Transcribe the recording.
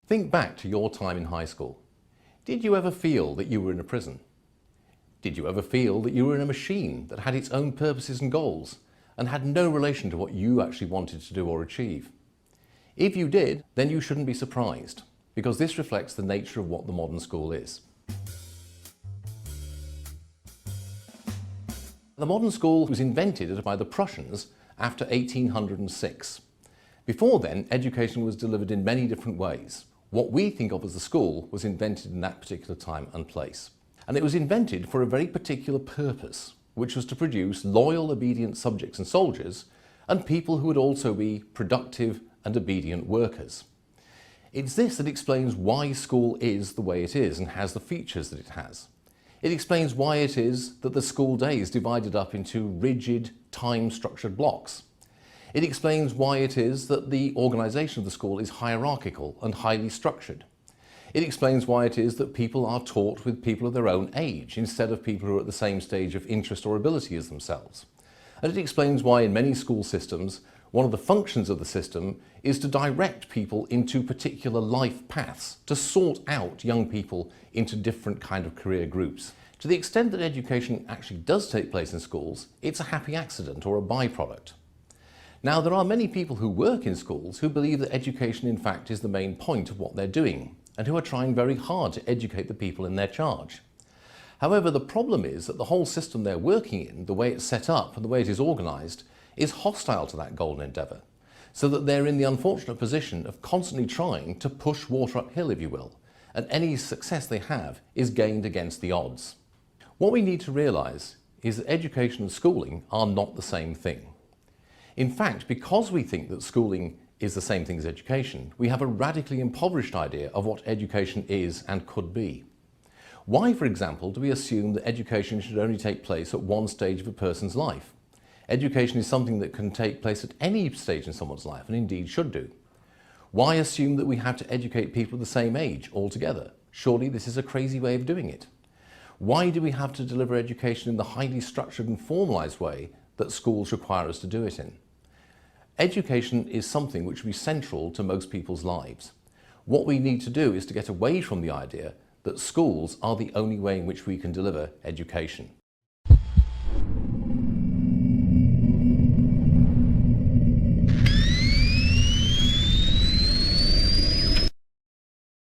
Think back to your time in high school. Did you ever feel that you were in a prison? Did you ever feel that you were in a machine that had its own purposes and goals and had no relation to what you actually wanted to do or achieve? If you did, then you shouldn't be surprised, because this reflects the nature of what the modern school is. The modern school was invented by the Prussians after 1806. Before then, education was delivered in many different ways. What we think of as the school was invented in that particular time and place. And it was invented for a very particular purpose, which was to produce loyal, obedient subjects and soldiers, and people who would also be productive and obedient workers. It's this that explains why school is the way it is and has the features that it has. It explains why it is that the school day is divided up into rigid, time-structured blocks. It explains why it is that the organisation of the school is hierarchical and highly structured. It explains why it is that people are taught with people of their own age instead of people who are at the same stage of interest or ability as themselves. And it explains why in many school systems, one of the functions of the system is to direct people into particular life paths, to sort out young people into different kind of career groups. To the extent that education actually does take place in schools, it's a happy accident or a byproduct. Now, there are many people who work in schools who believe that education in fact is the main point of what they're doing, and who are trying very hard to educate the people in their charge. However, the problem is that the whole system they're working in, the way it's set up and the way it is organised, is hostile to that golden endeavour, so that they're in the unfortunate position of constantly trying to push water uphill, if you will, and any success they have is gained against the odds. What we need to realise is that education and schooling are not the same thing. In fact, because we think that schooling is the same thing as education, we have a radically impoverished idea of what education is and could be. Why, for example, do we assume that education should only take place at one stage of a person's life? Education is something that can take place at any stage in someone's life, and indeed should do. Why assume that we have to educate people of the same age altogether? Surely this is a crazy way of doing it. Why do we have to deliver education in the highly structured and formalised way that schools require us to do it in? Education is something which will be central to most people's lives. What we need to do is to get away from the idea that schools are the only way in which we can deliver education.